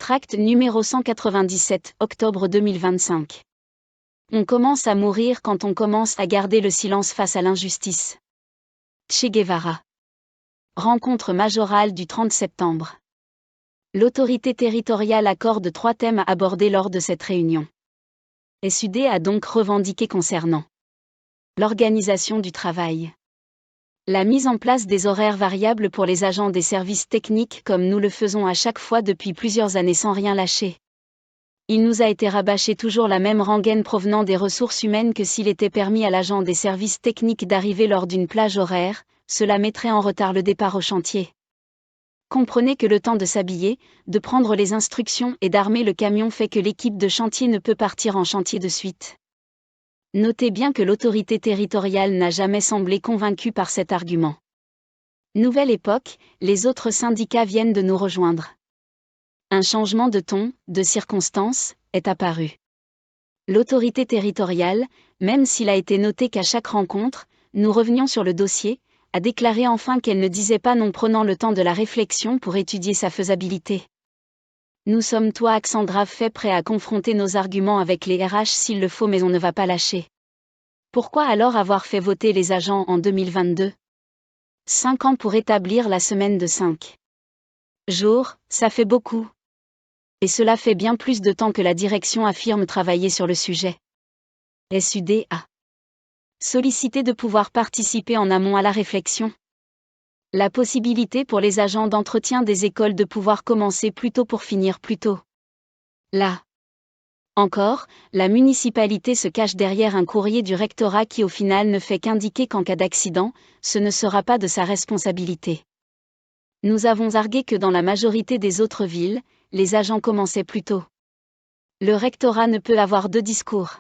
Tract numéro 197, octobre 2025. On commence à mourir quand on commence à garder le silence face à l'injustice. Che Guevara. Rencontre majorale du 30 septembre. L'autorité territoriale accorde 3 thèmes à aborder lors de cette réunion. SUD a donc revendiqué concernant l'organisation du travail, la mise en place des horaires variables pour les agents des services techniques comme nous le faisons à chaque fois depuis plusieurs années sans rien lâcher. Il nous a été rabâché toujours la même rengaine provenant des ressources humaines que s'il était permis à l'agent des services techniques d'arriver lors d'une plage horaire, cela mettrait en retard le départ au chantier. Comprenez que le temps de s'habiller, de prendre les instructions et d'armer le camion fait que l'équipe de chantier ne peut partir en chantier de suite. Notez bien que l'autorité territoriale n'a jamais semblé convaincue par cet argument. Nouvelle époque, les autres syndicats viennent de nous rejoindre. Un changement de ton, de circonstance, est apparu. L'autorité territoriale, même s'il a été noté qu'à chaque rencontre, nous revenions sur le dossier, a déclaré enfin qu'elle ne disait pas non prenant le temps de la réflexion pour étudier sa faisabilité. Nous sommes toi accent grave fait prêts à confronter nos arguments avec les RH s'il le faut mais on ne va pas lâcher. Pourquoi alors avoir fait voter les agents en 2022 ? 5 ans pour établir la semaine de 5 jours, ça fait beaucoup. Et cela fait bien plus de temps que la direction affirme travailler sur le sujet. SUD a sollicité de pouvoir participer en amont à la réflexion. La possibilité pour les agents d'entretien des écoles de pouvoir commencer plus tôt pour finir plus tôt. Là encore, la municipalité se cache derrière un courrier du rectorat qui au final ne fait qu'indiquer qu'en cas d'accident, ce ne sera pas de sa responsabilité. Nous avons argué que dans la majorité des autres villes, les agents commençaient plus tôt. Le rectorat ne peut avoir 2 discours.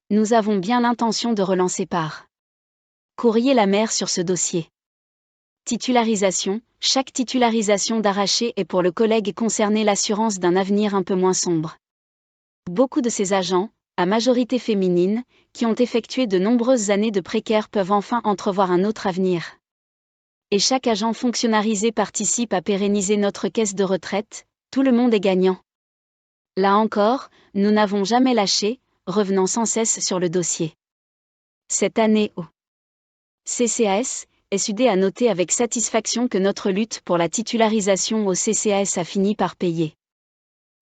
Nous avons bien l'intention de relancer par courrier la maire sur ce dossier. Titularisation, chaque titularisation d'arraché est pour le collègue concerné l'assurance d'un avenir un peu moins sombre. Beaucoup de ces agents, à majorité féminine, qui ont effectué de nombreuses années de précaire peuvent enfin entrevoir un autre avenir. Et chaque agent fonctionnalisé participe à pérenniser notre caisse de retraite, tout le monde est gagnant. Là encore, nous n'avons jamais lâché, revenant sans cesse sur le dossier. Cette année au CCAS, SUD a noté avec satisfaction que notre lutte pour la titularisation au CCAS a fini par payer.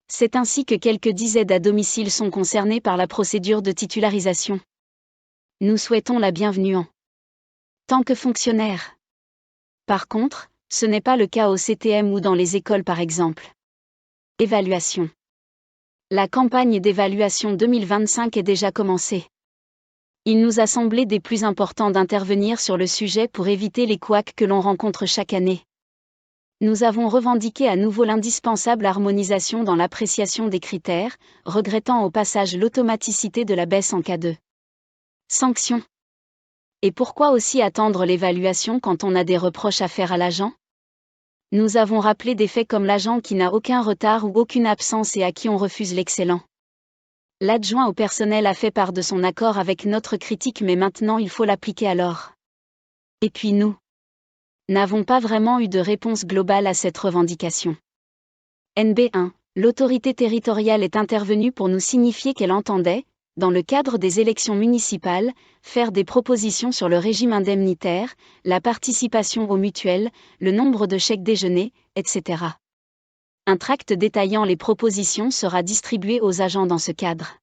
C'est ainsi que quelques 10 aides à domicile sont concernées par la procédure de titularisation. Nous souhaitons la bienvenue en tant que fonctionnaire. Par contre, ce n'est pas le cas au CTM ou dans les écoles par exemple. Évaluation. La campagne d'évaluation 2025 est déjà commencée. Il nous a semblé des plus importants d'intervenir sur le sujet pour éviter les couacs que l'on rencontre chaque année. Nous avons revendiqué à nouveau l'indispensable harmonisation dans l'appréciation des critères, regrettant au passage l'automaticité de la baisse en cas de sanction. Et pourquoi aussi attendre l'évaluation quand on a des reproches à faire à l'agent ? Nous avons rappelé des faits comme l'agent qui n'a aucun retard ou aucune absence et à qui on refuse l'excellent. L'adjoint au personnel a fait part de son accord avec notre critique mais maintenant il faut l'appliquer alors. Et puis nous n'avons pas vraiment eu de réponse globale à cette revendication. NB1, l'autorité territoriale est intervenue pour nous signifier qu'elle entendait, dans le cadre des élections municipales, faire des propositions sur le régime indemnitaire, la participation aux mutuelles, le nombre de chèques déjeuner, etc. Un tract détaillant les propositions sera distribué aux agents dans ce cadre.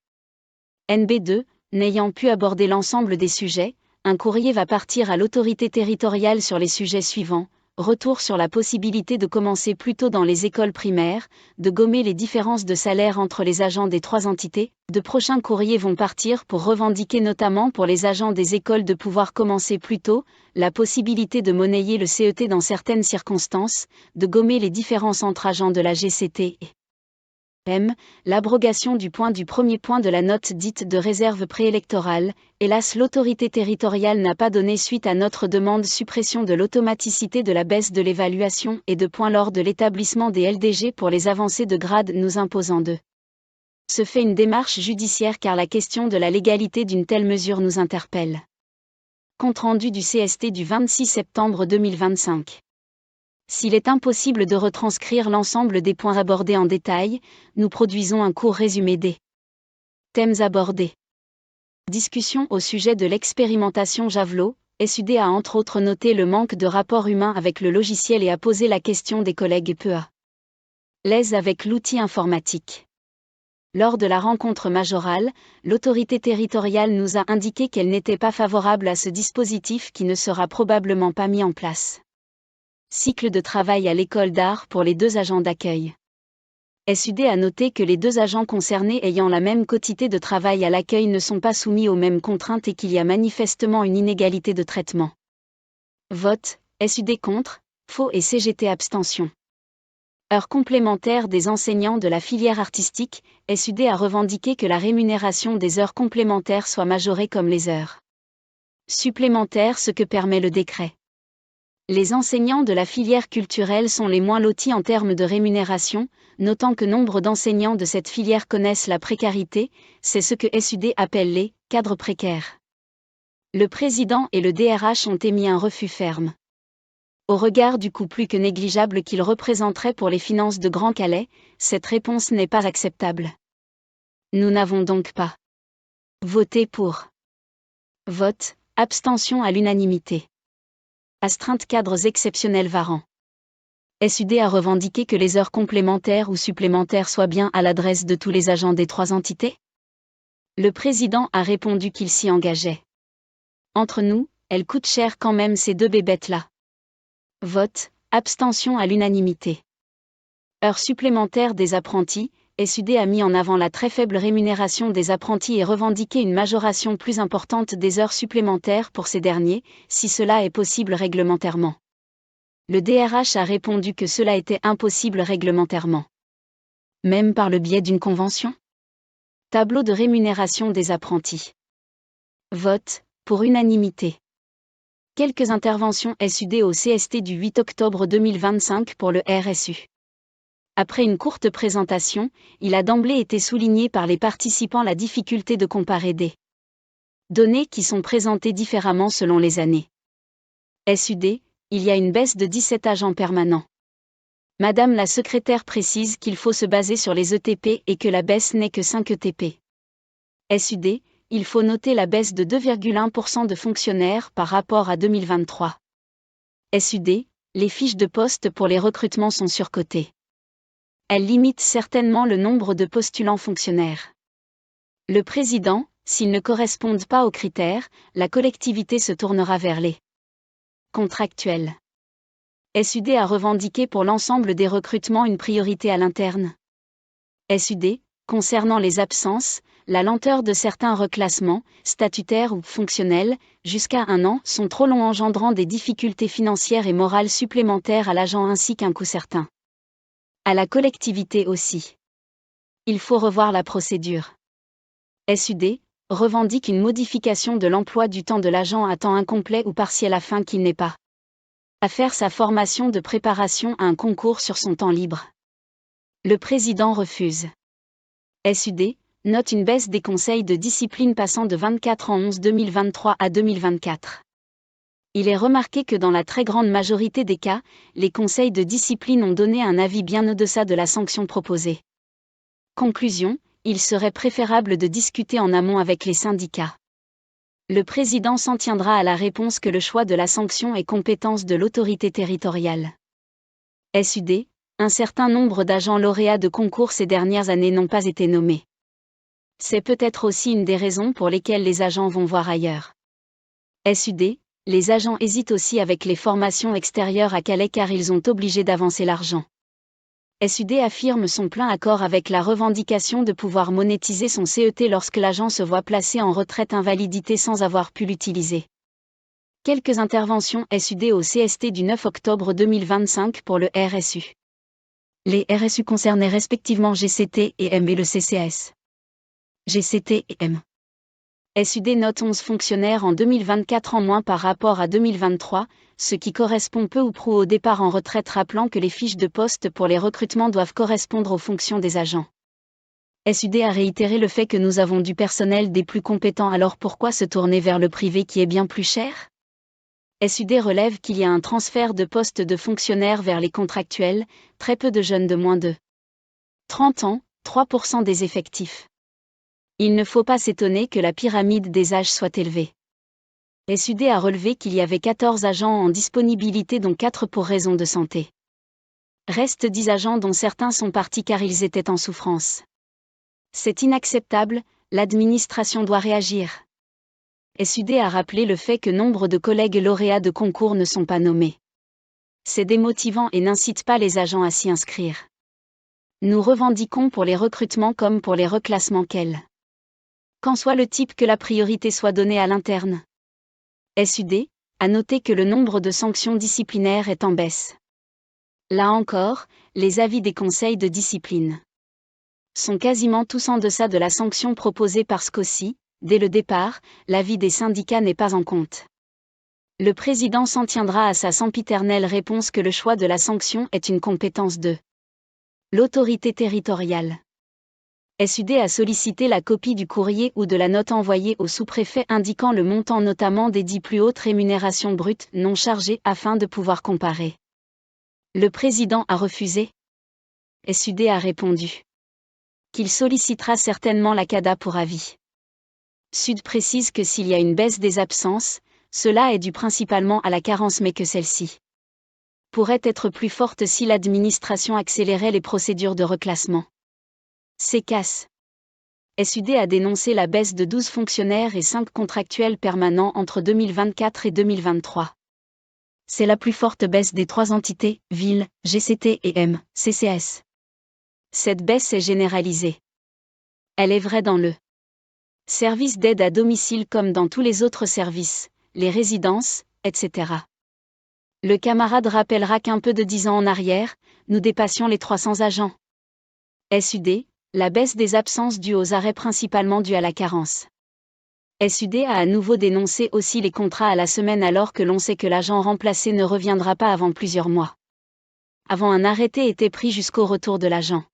NB2, n'ayant pu aborder l'ensemble des sujets, un courrier va partir à l'autorité territoriale sur les sujets suivants. Retour sur la possibilité de commencer plus tôt dans les écoles primaires, de gommer les différences de salaire entre les agents des 3 entités. De prochains courriers vont partir pour revendiquer notamment pour les agents des écoles de pouvoir commencer plus tôt, la possibilité de monnayer le CET dans certaines circonstances, de gommer les différences entre agents de la GCT et l'abrogation du premier point de la note dite de réserve préélectorale. Hélas, l'autorité territoriale n'a pas donné suite à notre demande suppression de l'automaticité de la baisse de l'évaluation et de points lors de l'établissement des LDG pour les avancées de grade nous imposant de se fait une démarche judiciaire car la question de la légalité d'une telle mesure nous interpelle. Compte rendu du CST du 26 septembre 2025. S'il est impossible de retranscrire l'ensemble des points abordés en détail, nous produisons un court résumé des thèmes abordés. Discussion au sujet de l'expérimentation Javelot. SUD a entre autres noté le manque de rapport humain avec le logiciel et a posé la question des collègues peu à l'aise avec l'outil informatique. Lors de la rencontre majorale, l'autorité territoriale nous a indiqué qu'elle n'était pas favorable à ce dispositif qui ne sera probablement pas mis en place. Cycle de travail à l'école d'art pour les 2 agents d'accueil. SUD a noté que les 2 agents concernés ayant la même quotité de travail à l'accueil ne sont pas soumis aux mêmes contraintes et qu'il y a manifestement une inégalité de traitement. Vote, SUD contre, faux et CGT abstention. Heures complémentaires des enseignants de la filière artistique, SUD a revendiqué que la rémunération des heures complémentaires soit majorée comme les heures supplémentaires, ce que permet le décret. Les enseignants de la filière culturelle sont les moins lotis en termes de rémunération, notant que nombre d'enseignants de cette filière connaissent la précarité, c'est ce que SUD appelle les cadres précaires. Le président et le DRH ont émis un refus ferme. Au regard du coût plus que négligeable qu'il représenterait pour les finances de Grand Calais, cette réponse n'est pas acceptable. Nous n'avons donc pas voté pour. Vote, abstention à l'unanimité. Astreinte cadres exceptionnels Varan. SUD a revendiqué que les heures complémentaires ou supplémentaires soient bien à l'adresse de tous les agents des 3 entités. Le président a répondu qu'il s'y engageait. Entre nous, elles coûtent cher quand même ces 2 bébêtes-là. Vote, abstention à l'unanimité. Heures supplémentaires des apprentis, SUD a mis en avant la très faible rémunération des apprentis et revendiqué une majoration plus importante des heures supplémentaires pour ces derniers, si cela est possible réglementairement. Le DRH a répondu que cela était impossible réglementairement. Même par le biais d'une convention ? Tableau de rémunération des apprentis. Vote, pour unanimité. Quelques interventions SUD au CST du 8 octobre 2025 pour le RSU. Après une courte présentation, il a d'emblée été souligné par les participants la difficulté de comparer des données qui sont présentées différemment selon les années. SUD, il y a une baisse de 17 agents permanents. Madame la secrétaire précise qu'il faut se baser sur les ETP et que la baisse n'est que 5 ETP. SUD, il faut noter la baisse de 2,1% de fonctionnaires par rapport à 2023. SUD, les fiches de poste pour les recrutements sont surcotées. Elles limitent certainement le nombre de postulants fonctionnaires. Le président, s'ils ne correspondent pas aux critères, la collectivité se tournera vers les contractuels. SUD a revendiqué pour l'ensemble des recrutements une priorité à l'interne. SUD, concernant les absences, la lenteur de certains reclassements, statutaires ou fonctionnels, jusqu'à 1 an, sont trop longs engendrant des difficultés financières et morales supplémentaires à l'agent ainsi qu'un coût certain. À la collectivité aussi. Il faut revoir la procédure. SUD revendique une modification de l'emploi du temps de l'agent à temps incomplet ou partiel afin qu'il n'ait pas à faire sa formation de préparation à un concours sur son temps libre. Le président refuse. SUD note une baisse des conseils de discipline passant de 24 en 11-2023 à 2024. Il est remarqué que dans la très grande majorité des cas, les conseils de discipline ont donné un avis bien au-deçà de la sanction proposée. Conclusion, il serait préférable de discuter en amont avec les syndicats. Le président s'en tiendra à la réponse que le choix de la sanction est compétence de l'autorité territoriale. SUD, un certain nombre d'agents lauréats de concours ces dernières années n'ont pas été nommés. C'est peut-être aussi une des raisons pour lesquelles les agents vont voir ailleurs. SUD, les agents hésitent aussi avec les formations extérieures à Calais car ils ont obligé d'avancer l'argent. SUD affirme son plein accord avec la revendication de pouvoir monétiser son CET lorsque l'agent se voit placé en retraite invalidité sans avoir pu l'utiliser. Quelques interventions SUD au CST du 9 octobre 2025 pour le RSU. Les RSU concernaient respectivement GCT et M et le CCAS. GCT et M. SUD note 11 fonctionnaires en 2024 en moins par rapport à 2023, ce qui correspond peu ou prou au départ en retraite rappelant que les fiches de poste pour les recrutements doivent correspondre aux fonctions des agents. SUD a réitéré le fait que nous avons du personnel des plus compétents alors pourquoi se tourner vers le privé qui est bien plus cher ? SUD relève qu'il y a un transfert de postes de fonctionnaires vers les contractuels, très peu de jeunes de moins de 30 ans, 3% des effectifs. Il ne faut pas s'étonner que la pyramide des âges soit élevée. SUD a relevé qu'il y avait 14 agents en disponibilité dont 4 pour raison de santé. Restent 10 agents dont certains sont partis car ils étaient en souffrance. C'est inacceptable, l'administration doit réagir. SUD a rappelé le fait que nombre de collègues lauréats de concours ne sont pas nommés. C'est démotivant et n'incite pas les agents à s'y inscrire. Nous revendiquons pour les recrutements comme pour les reclassements qu'en soit le type que la priorité soit donnée à l'interne. SUD a noté que le nombre de sanctions disciplinaires est en baisse. Là encore, les avis des conseils de discipline sont quasiment tous en deçà de la sanction proposée par SCOSI. Dès le départ, l'avis des syndicats n'est pas en compte. Le président s'en tiendra à sa sempiternelle réponse que le choix de la sanction est une compétence de l'autorité territoriale. SUD a sollicité la copie du courrier ou de la note envoyée au sous-préfet indiquant le montant notamment des 10 plus hautes rémunérations brutes non chargées afin de pouvoir comparer. Le président a refusé. SUD a répondu qu'il sollicitera certainement la CADA pour avis. SUD précise que s'il y a une baisse des absences, cela est dû principalement à la carence mais que celle-ci pourrait être plus forte si l'administration accélérait les procédures de reclassement. CECAS. SUD a dénoncé la baisse de 12 fonctionnaires et 5 contractuels permanents entre 2024 et 2023. C'est la plus forte baisse des 3 entités, villes, GCT et CCAS. Cette baisse est généralisée. Elle est vraie dans le service d'aide à domicile comme dans tous les autres services, les résidences, etc. Le camarade rappellera qu'un peu de 10 ans en arrière, nous dépassions les 300 agents. SUD, la baisse des absences due aux arrêts principalement due à la carence. SUD a à nouveau dénoncé aussi les contrats à la semaine alors que l'on sait que l'agent remplacé ne reviendra pas avant plusieurs mois. Avant un arrêté était pris jusqu'au retour de l'agent.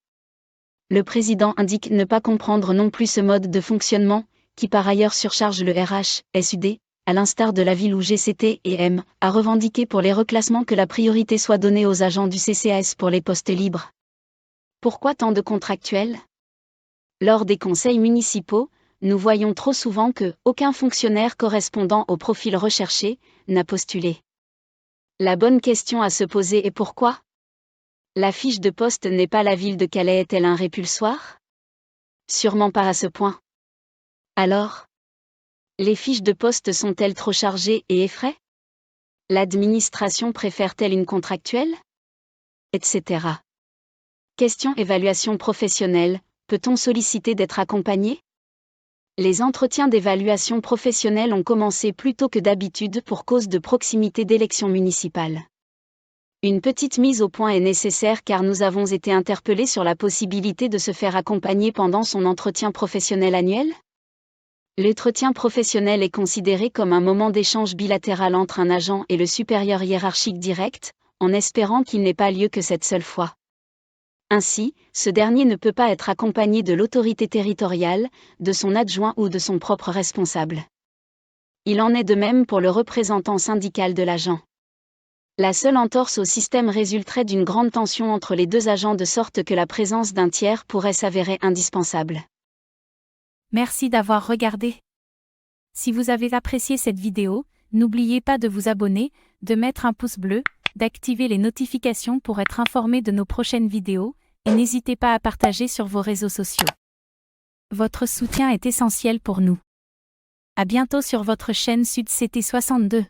Le président indique ne pas comprendre non plus ce mode de fonctionnement, qui par ailleurs surcharge le RH, SUD, à l'instar de la ville où GCT et a revendiqué pour les reclassements que la priorité soit donnée aux agents du CCAS pour les postes libres. Pourquoi tant de contractuels ? Lors des conseils municipaux, nous voyons trop souvent que aucun fonctionnaire correspondant au profil recherché n'a postulé. La bonne question à se poser est pourquoi ? La fiche de poste n'est pas la ville de Calais est-elle un répulsoir ? Sûrement pas à ce point. Alors ? Les fiches de poste sont-elles trop chargées et effraient ? L'administration préfère-t-elle une contractuelle ? Etc. Question évaluation professionnelle, peut-on solliciter d'être accompagné ? Les entretiens d'évaluation professionnelle ont commencé plus tôt que d'habitude pour cause de proximité d'élections municipales. Une petite mise au point est nécessaire car nous avons été interpellés sur la possibilité de se faire accompagner pendant son entretien professionnel annuel. L'entretien professionnel est considéré comme un moment d'échange bilatéral entre un agent et le supérieur hiérarchique direct, en espérant qu'il n'ait pas lieu que cette seule fois. Ainsi, ce dernier ne peut pas être accompagné de l'autorité territoriale, de son adjoint ou de son propre responsable. Il en est de même pour le représentant syndical de l'agent. La seule entorse au système résulterait d'une grande tension entre les deux agents de sorte que la présence d'un tiers pourrait s'avérer indispensable. Merci d'avoir regardé. Si vous avez apprécié cette vidéo, n'oubliez pas de vous abonner, de mettre un pouce bleu, d'activer les notifications pour être informé de nos prochaines vidéos, et n'hésitez pas à partager sur vos réseaux sociaux. Votre soutien est essentiel pour nous. À bientôt sur votre chaîne Sud CT 62.